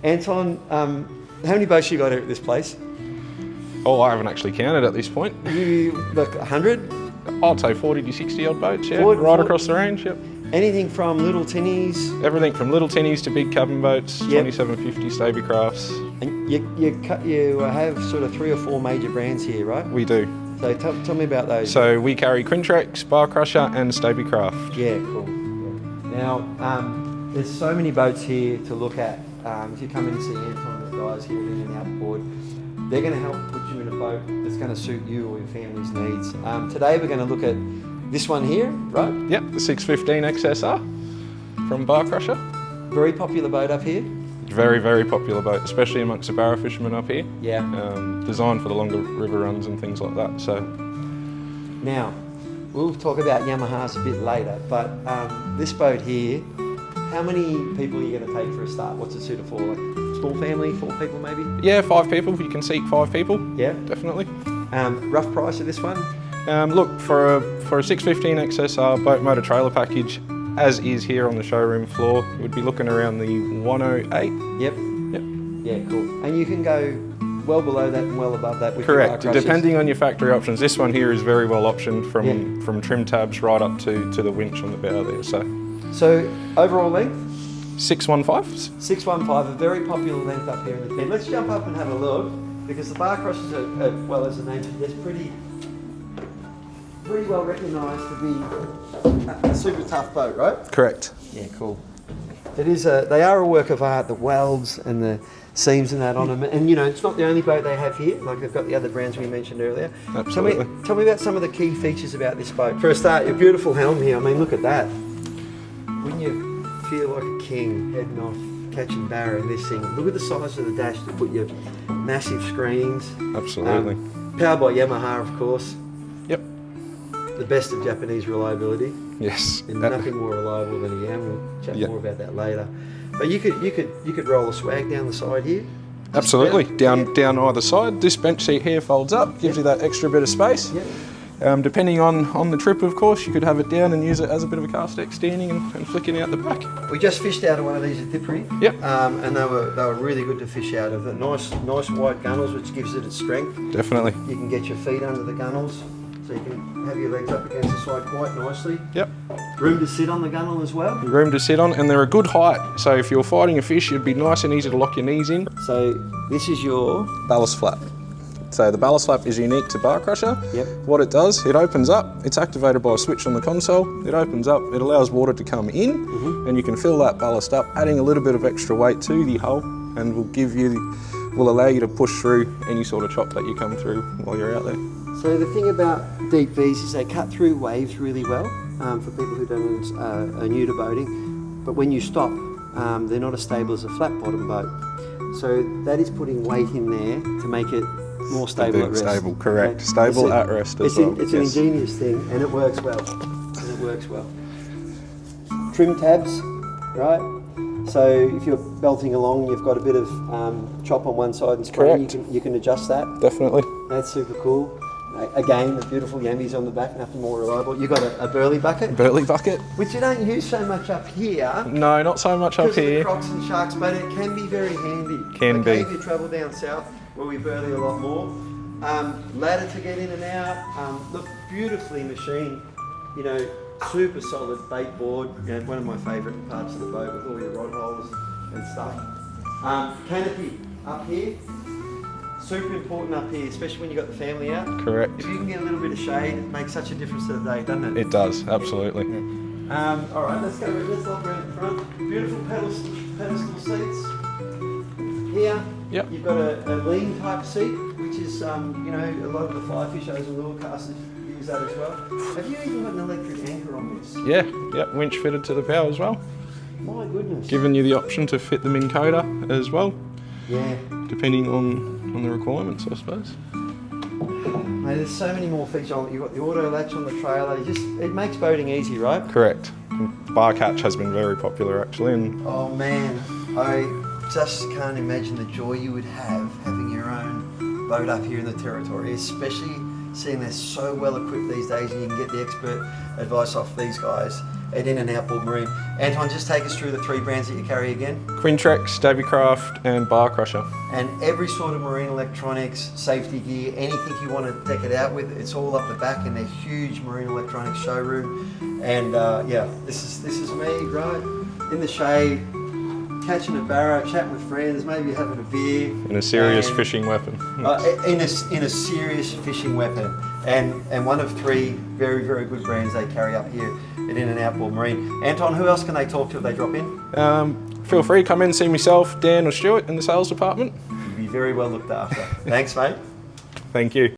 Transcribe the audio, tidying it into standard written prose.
Anton, how many boats you got here at this place? Oh, I haven't actually counted at this point. You like 100? I'd say 40 to 60 odd boats, yeah, 40, right across the range, yep. Anything from little tinnies? Everything from little tinnies to big cabin boats, Yep. 2750 Stabicrafts. And you have sort of 3 or 4 major brands here, right? We do. So tell me about those. So we carry Quintrex, Barra, and Stabicraft. Yeah, cool. Now, there's so many boats here to look at. If you come in and see Anton and the guys here at In Outboard, they're going to help put you in a boat that's going to suit you or your family's needs. Today we're going to look at this one here, right? Yep, the 615 XSR from Barra. Very popular boat up here. Very, very popular boat, especially amongst the Barra fishermen up here. Yeah. Designed for the longer river runs and things like that. So now, we'll talk about Yamahas a bit later, but this boat here, how many people are you going to take for a start? What's it suited for? Like small family, 4 people maybe? yeah, 5 people. You can seat 5 people. Yeah. Definitely. Rough price of this one? Look, for a 615 XSR boat motor trailer package, as is here on the showroom floor, we'd be looking around the 108. Yep. Yep. Yeah, cool. And you can go well below that and well above that with Correct. your bar Depending on your factory options. This one here is very well optioned Yeah. from trim tabs right up to the winch on the bow there. So overall length? 615s. 615, a very popular length up here in the tent. Let's jump up and have a look, because the bar crosses are, well as the name suggests, pretty well recognised to be a super tough boat, right? Correct. Yeah, cool. It is they are a work of art, the welds and the seams and that on them. And you know, it's not the only boat they have here, like they've got the other brands we mentioned earlier. Absolutely. Tell me about some of the key features about this boat. For a start, your beautiful helm here, I mean, look at that. Wouldn't you feel like a king heading off catching Barra in this thing? Look at the size of the dash to put your massive screens. Absolutely. Powered by Yamaha, of course. Yep. The best of Japanese reliability. Yes. And nothing more reliable than a Yam. We'll chat Yep. more about that later. But you could roll a swag down the side here. Absolutely. Down either side. This bench seat here folds up, gives you that extra bit of space. Yep. Depending on the trip, of course, you could have it down and use it as a bit of a cast deck standing and flicking out the back. We just fished out of one of these at Tipperary. Yep. And they were really good to fish out of. The nice wide gunnels, which gives it its strength. Definitely. You can get your feet under the gunnels, so you can have your legs up against the side quite nicely. Yep. Room to sit on the gunnel as well. Room to sit on, and they're a good height. So if you're fighting a fish, it'd be nice and easy to lock your knees in. So this is your Ballast flap. So the ballast flap is unique to Bar Crusher. Yep. What it does, it opens up, it's activated by a switch on the console, it opens up, it allows water to come in, and you can fill that ballast up, adding a little bit of extra weight to the hull, and will allow you to push through any sort of chop that you come through while you're out there. So the thing about deep V's is they cut through waves really well, for people who are new to boating, but when you stop, they're not as stable as a flat bottom boat. So that is putting weight in there to make it more stable at rest. Stable, correct. Okay. Stable at rest as well. It's an yes. ingenious thing, and it works well. Trim tabs, right? So if you're belting along, you've got a bit of chop on one side and screen, you can adjust that. Definitely. That's super cool. Again, the beautiful yambies on the back, nothing more reliable. You've got a burley bucket. Burley bucket. Which you don't use so much up here. No, not so much up Because of here. the crocs and sharks, but it can be very handy. Can be. If you travel down south, where we burley a lot more. Ladder to get in and out. Look, beautifully machined. You know, super solid bait board. You know, one of my favourite parts of the boat with all your rod holes and stuff. Canopy up here. Super important up here, especially when you've got the family out. Correct. If you can get a little bit of shade, it makes such a difference to the day, doesn't it? It does, absolutely. Yeah. All right, let's look around the front. Beautiful pedestal seats. Here, Yep. you've got a lean type seat, which is, you know, a lot of the fly fishers and lure casters use that as well. Have you even got an electric anchor on this? Yeah, winch fitted to the bow as well. My goodness. Giving you the option to fit them in coda as well. Yeah. Depending on the requirements, I suppose. Mate, there's so many more features on it. You've got the auto latch on the trailer. It makes boating easy, right? Correct. Bar catch has been very popular actually, and Oh man, I just can't imagine the joy you would have having your own boat up here in the territory, especially seeing they're so well equipped these days, and you can get the expert advice off these guys at In Outboard Marine. Anton, just take us through the 3 brands that you carry again. Quintrex, Stabicraft and Barra. And every sort of marine electronics, safety gear, anything you want to deck it out with, it's all up the back in their huge marine electronics showroom. And yeah, this is me, right, in the shade, catching a barra, chatting with friends, maybe having a beer. In a serious fishing weapon. In a serious fishing weapon. And one of 3 very, very good brands they carry up here at In Outboard Marine. Anton, who else can they talk to if they drop in? Feel free, come in, see myself, Dan or Stuart in the sales department. You'll be very well looked after. Thanks, mate. Thank you.